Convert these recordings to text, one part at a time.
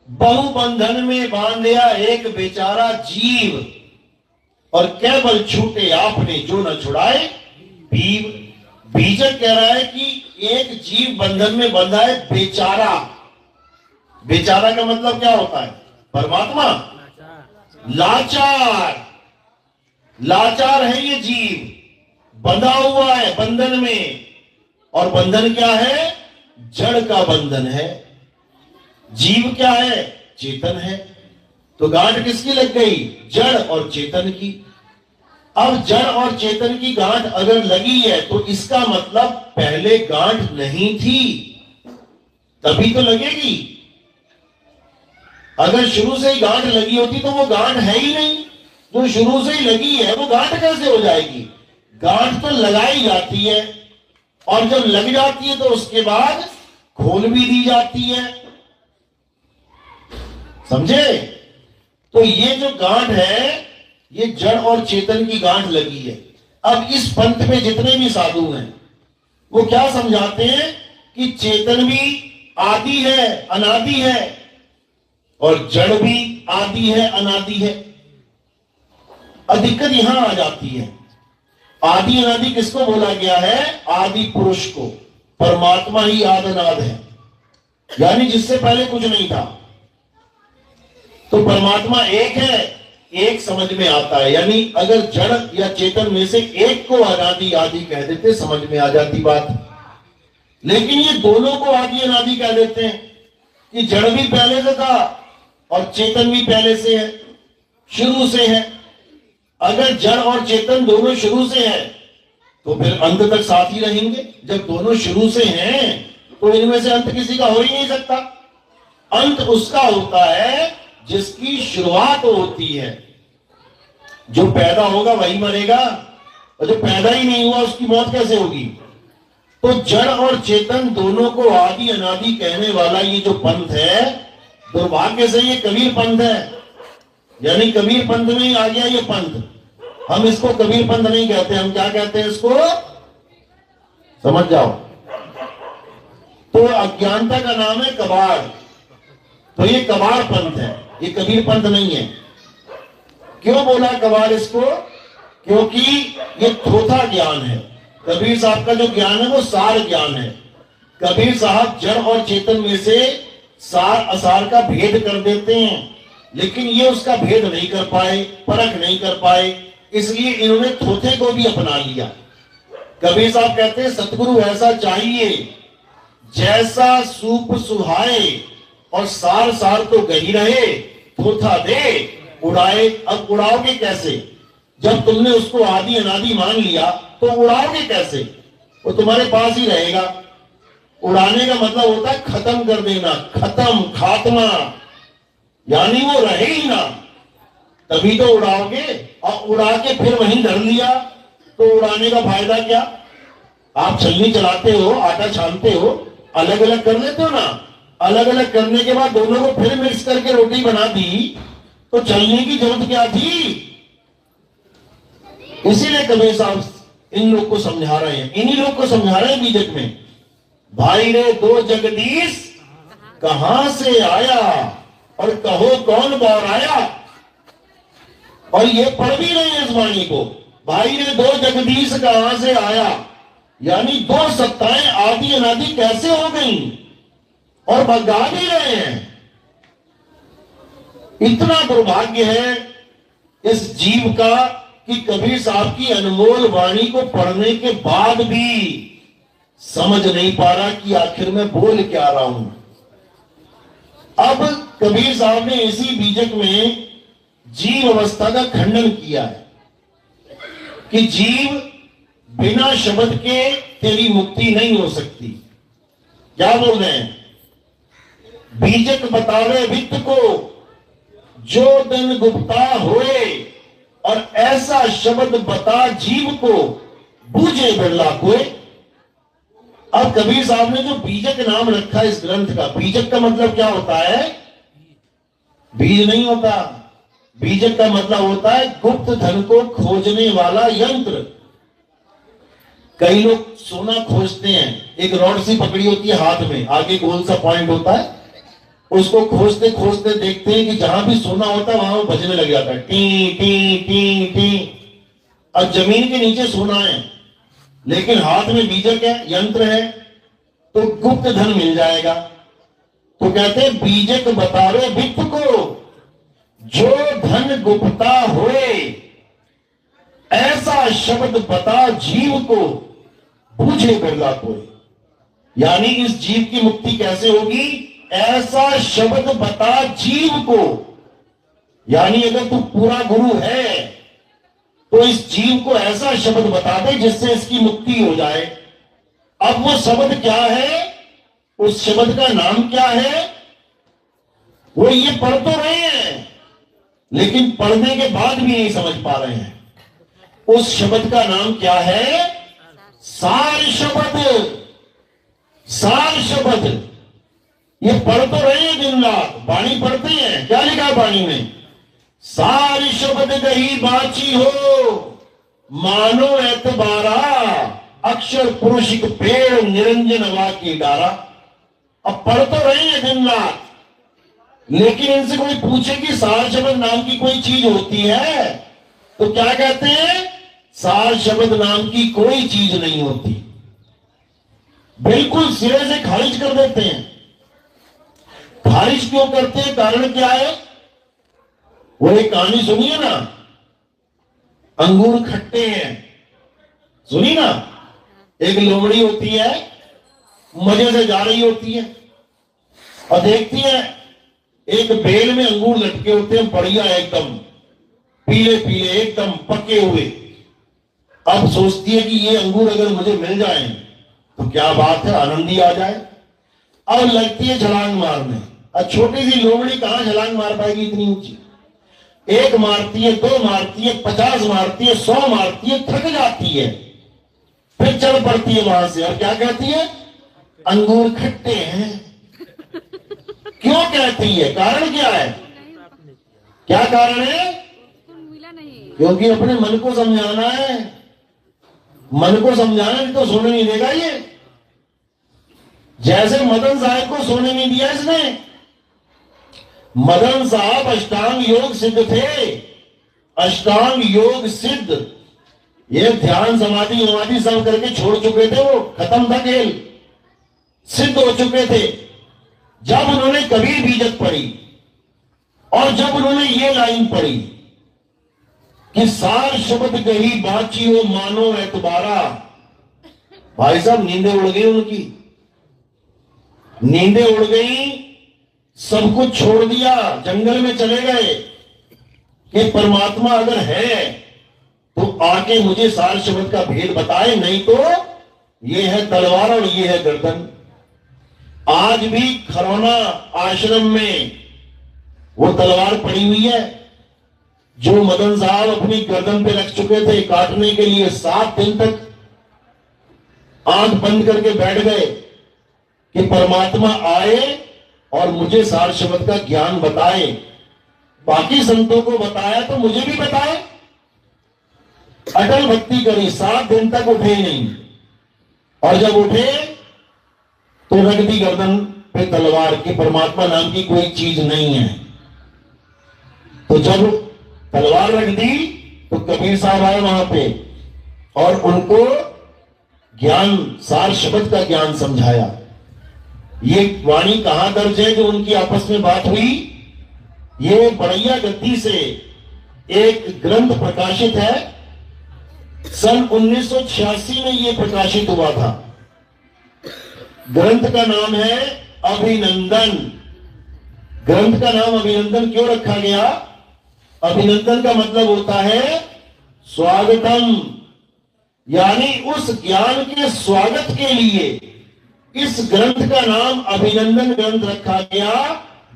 बहु बंधन में बांधिया एक बेचारा जीव, और केवल छूटे आपने जो न छुड़ाए बीव। बीजक कह रहा है कि एक जीव बंधन में बंधा है बेचारा। बेचारा का मतलब क्या होता है? परमात्मा। लाचार, लाचार है ये जीव, बंधा हुआ है बंधन में। और बंधन क्या है? जड़ का बंधन है। जीव क्या है? चेतन है। तो गांठ किसकी लग गई? जड़ और चेतन की। अब जड़ और चेतन की गांठ अगर लगी है तो इसका मतलब पहले गांठ नहीं थी, तभी तो लगेगी। अगर शुरू से ही गांठ लगी होती तो वो गांठ है ही नहीं। जो शुरू से ही लगी है वो गांठ कैसे हो जाएगी? गांठ तो लगाई जाती है, और जब लग जाती है तो उसके बाद खोल भी दी जाती है। समझे? तो ये जो गांठ है ये जड़ और चेतन की गांठ लगी है। अब इस पंथ में जितने भी साधु हैं वो क्या समझाते हैं कि चेतन भी आदि है, अनादि है, और जड़ भी आदि है, अनादि है। अधिकतर यहां आ जाती है। आदि अनादि किसको बोला गया है? आदि पुरुष को। परमात्मा ही आदि अनाद है, यानी जिससे पहले कुछ नहीं था। तो परमात्मा एक है, एक समझ में आता है। यानी अगर जड़ या चेतन में से एक को अनादि आदि कह देते समझ में आ जाती बात। लेकिन ये दोनों को आदि अनादि कह देते हैं कि जड़ भी पहले से था और चेतन भी पहले से है, शुरू से है। अगर जड़ और चेतन दोनों शुरू से है तो फिर अंत तक साथ ही रहेंगे। जब दोनों शुरू से हैं तो इनमें से अंत किसी का हो ही नहीं सकता। अंत उसका होता है जिसकी शुरुआत होती है। जो पैदा होगा वही मरेगा, और जो पैदा ही नहीं हुआ उसकी मौत कैसे होगी? तो जड़ और चेतन दोनों को आदि अनादि कहने वाला ये जो पंथ है, दुर्भाग्य से ये कबीर पंथ है। यानी कबीर पंथ में ही आ गया ये पंथ। हम इसको कबीर पंथ नहीं कहते, हम क्या कहते हैं इसको? समझ जाओ। तो अज्ञानता का नाम है कबाड़। तो ये कबाड़ पंथ है, ये कबीर पंथ नहीं है। क्यों बोला कबाड़ इसको? क्योंकि ये थोथा ज्ञान है। कबीर साहब का जो ज्ञान है वो सार ज्ञान है। कबीर साहब जड़ और चेतन में से सार असार का भेद कर देते हैं, लेकिन ये उसका भेद नहीं कर पाए, परख नहीं कर पाए, इसलिए इन्होंने थोथे को भी अपना लिया। कबीर साहब कहते हैं सतगुरु ऐसा चाहिए जैसा सूप सुहाए, और सार सार तो गही रहे, थोथा दे उड़ाए। अब उड़ाओगे कैसे? जब तुमने उसको आदि अनादि मान लिया तो उड़ाओगे कैसे? वो तुम्हारे पास ही रहेगा। उड़ाने का मतलब होता है खत्म कर देना, खत्म, खात्मा, यानी वो रहे ही ना, तभी तो उड़ाओगे। और उड़ा के फिर वहीं धर लिया तो उड़ाने का फायदा क्या? आप छलनी चलाते हो, आटा छानते हो, अलग अलग कर लेते हो ना। अलग अलग करने के बाद दोनों को फिर मिक्स करके रोटी बना दी तो चलने की जरूरत क्या थी? इसीलिए कबीर साहब इन लोग को समझा रहे हैं, इन्हीं लोग को समझा रहे हैं बीजक में। भाई रे दो जगदीश कहां से आया, और कहो कौन बौराया। और ये पढ़ भी रहे हैं इस वाणी को। भाई रे दो जगदीश कहां से आया, यानी दो सत्ताएं आदि अनादि कैसे हो गई, और भगा भी रहे हैं। इतना दुर्भाग्य है इस जीव का कि कबीर साहब की अनमोल वाणी को पढ़ने के बाद भी समझ नहीं पा रहा कि आखिर में बोल क्या रहा हूं। अब कबीर साहब ने इसी बीजक में जीव अवस्था का खंडन किया है कि जीव बिना शब्द के तेरी मुक्ति नहीं हो सकती। क्या बोल रहे हैं? बीजक बतावे वित्त को जो दिन गुप्ता होए, और ऐसा शब्द बता जीव को बूझे बिरला कोई। अब कबीर साहब ने जो बीजक नाम रखा इस ग्रंथ का, बीजक का मतलब क्या होता है? बीज नहीं होता। बीजक का मतलब होता है गुप्त धन को खोजने वाला यंत्र। कई लोग सोना खोजते हैं, एक रॉड सी पकड़ी होती है हाथ में, आगे गोल सा पॉइंट होता है, उसको खोजते खोजते देखते हैं कि जहां भी सोना होता है वहां वो बजने लग जाता है, टी टी टी टी। अब जमीन के नीचे सोना है, लेकिन हाथ में बीजक है, यंत्र है, तो गुप्त धन मिल जाएगा। तो कहते हैं बीजक बतावे वित्त को, जो धन गुप्ता होए, ऐसा शब्द बता जीव को, बूझे बिरला कोई। यानी इस जीव की मुक्ति कैसे होगी? ऐसा शब्द बता जीव को। यानी अगर तू पूरा गुरु है तो इस जीव को ऐसा शब्द बता दे जिससे इसकी मुक्ति हो जाए। अब वो शब्द क्या है? उस शब्द का नाम क्या है? वो ये पढ़ तो रहे हैं, लेकिन पढ़ने के बाद भी नहीं समझ पा रहे हैं। उस शब्द का नाम क्या है? सार शब्द। सार शब्द ये पढ़ तो रहे हैं, दिन रात वाणी पढ़ते हैं। क्या लिखा है वाणी में? सार शब्द गही बाची हो, मानो एतबारा, अक्षर पुरुषिक पेड़ निरंजन वाकी डारा। अब पढ़ तो रहे हैं दिन रात, लेकिन इनसे कोई पूछे कि सार शब्द नाम की कोई चीज होती है तो क्या कहते हैं? सार शब्द नाम की कोई चीज नहीं होती। बिल्कुल सिरे से खारिज कर देते हैं। खारिज क्यों करते हैं? कारण क्या है? वो एक कहानी सुनिए ना, अंगूर खट्टे हैं, सुनी ना? एक लोमड़ी होती है, मजे से जा रही होती है और देखती है एक बेल में अंगूर लटके होते हैं, बढ़िया एकदम पीले पीले एकदम पके हुए। अब सोचती है कि ये अंगूर अगर मुझे मिल जाए तो क्या बात है, आनंद ही आ जाए। अब लगती है छलांग मारने। अब छोटी सी लोमड़ी कहां छलांग मार पाएगी इतनी ऊंची? एक मारती है, दो मारती है, 50 मारती है, 100 मारती है, थक जाती है, फिर चल पड़ती है वहां से और क्या कहती है? अंगूर खट्टे हैं। क्यों कहती है? कारण क्या है? क्या कारण है? क्योंकि अपने मन को समझाना है। मन को समझाना नहीं तो सोने नहीं देगा ये। जैसे मदन साहब को सोने नहीं दिया इसने। मदन साहब अष्टांग योग सिद्ध थे, अष्टांग योग सिद्ध। ये ध्यान समाधि समाधि सब करके छोड़ चुके थे, वो खत्म था खेल, सिद्ध हो चुके थे। जब उन्होंने कबीर बीजक पढ़ी और जब उन्होंने ये लाइन पढ़ी कि सार शब्द कही बाची हो, मानो एतबारा, भाई साहब नींदें उड़ गई उनकी, नींदें उड़ गई, सब कुछ छोड़ दिया, जंगल में चले गए कि परमात्मा अगर है तो आके मुझे सार शब्द का भेद बताए, नहीं तो ये है तलवार और ये है गर्दन। आज भी खरौना आश्रम में वो तलवार पड़ी हुई है जो मदन साहब अपनी गर्दन पे रख चुके थे काटने के लिए। 7 दिन तक आंख बंद करके बैठ गए कि परमात्मा आए और मुझे सार शब्द का ज्ञान बताए। बाकी संतों को बताया तो मुझे भी बताए। अटल भक्ति करी, 7 दिन तक उठे नहीं, और जब उठे तो रख दी गर्दन पे तलवार कि परमात्मा नाम की कोई चीज नहीं है। तो जब तलवार रख दी तो कबीर साहब आए वहां पे और उनको ज्ञान, सार शब्द का ज्ञान समझाया। ये वाणी कहां दर्ज है जो उनकी आपस में बात हुई? ये बड़ैया गद्दी से एक ग्रंथ प्रकाशित है, सन 1986 में ये प्रकाशित हुआ था। ग्रंथ का नाम है अभिनंदन। ग्रंथ का नाम अभिनंदन क्यों रखा गया? अभिनंदन का मतलब होता है स्वागतम, यानी उस ज्ञान के स्वागत के लिए इस ग्रंथ का नाम अभिनंदन ग्रंथ रखा गया,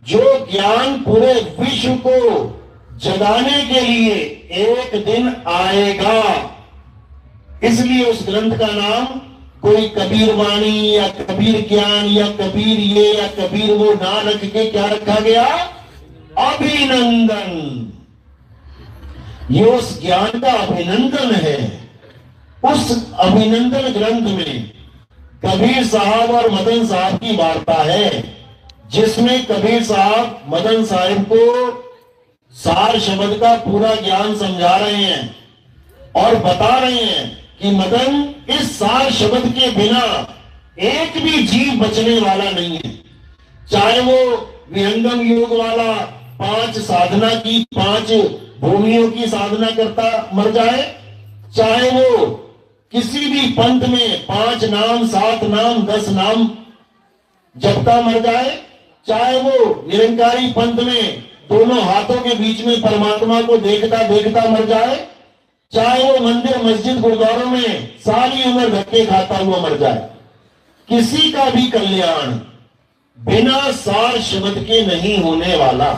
जो ज्ञान पूरे विश्व को जगाने के लिए एक दिन आएगा। इसलिए उस ग्रंथ का नाम कोई कबीर वाणी या कबीर ज्ञान या कबीर ये या कबीर वो ना रख के क्या रखा गया? अभिनंदन। ये उस ज्ञान का अभिनंदन है। उस अभिनंदन ग्रंथ में कबीर साहब और मदन साहब की वार्ता है। जिसमें कबीर साहब मदन साहिब को सार शब्द का पूरा ज्ञान समझा रहे हैं और बता रहे हैं कि मदन, इस सार शब्द के बिना एक भी जीव बचने वाला नहीं है। चाहे वो विहंगम योग वाला 5 साधना की 5 भूमियों की साधना करता मर जाए, चाहे वो किसी भी पंथ में 5 नाम 7 नाम 10 नाम जपता मर जाए, चाहे वो निरंकारी पंथ में दोनों हाथों के बीच में परमात्मा को देखता देखता मर जाए, चाहे वो मंदिर मस्जिद गुरुद्वारों में सारी उम्र धक्के खाता हुआ मर जाए, किसी का भी कल्याण बिना सार शब्द के नहीं होने वाला।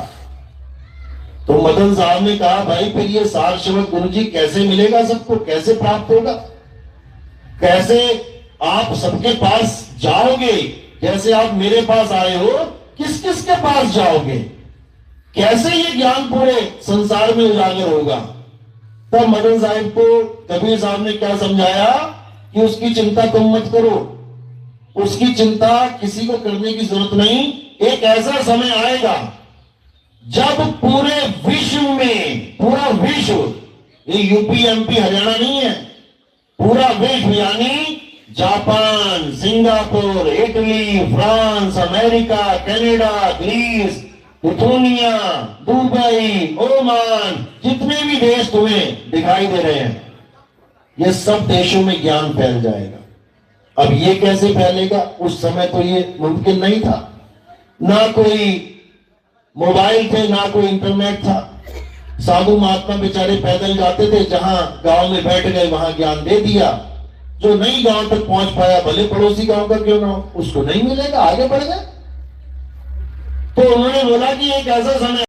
तो मदन साहब ने कहा, भाई फिर ये सार शब्द गुरुजी कैसे मिलेगा सबको, कैसे प्राप्त होगा, कैसे आप सबके पास जाओगे? जैसे आप मेरे पास आए हो, किस किस के पास जाओगे? कैसे ये ज्ञान पूरे संसार में उजागर होगा? तब मदन साहिब को कबीर साहब ने क्या समझाया कि उसकी चिंता तुम मत करो, उसकी चिंता किसी को करने की जरूरत नहीं। एक ऐसा समय आएगा जब पूरे विश्व में, पूरा विश्व, ये यूपी एमपी हरियाणा नहीं है, पूरा विश्व यानी Japan, Singapore, Italy, France, America, Canada, Greece, Lithuania, Dubai, Oman, जितने भी देश तुम्हें दिखाई दे रहे हैं, ये सब देशों में ज्ञान फैल जाएगा। अब ये कैसे फैलेगा? उस समय तो ये मुमकिन नहीं था, ना कोई मोबाइल थे, ना कोई इंटरनेट था। साधु महात्मा बेचारे पैदल जाते थे, जहां गांव में बैठ गए वहां ज्ञान दे दिया। जो नहीं गांव तक पहुंच पाया, भले पड़ोसी गांव का क्यों ना हो, उसको नहीं मिलेगा, आगे बढ़ गए। तो उन्होंने बोला कि एक ऐसा समय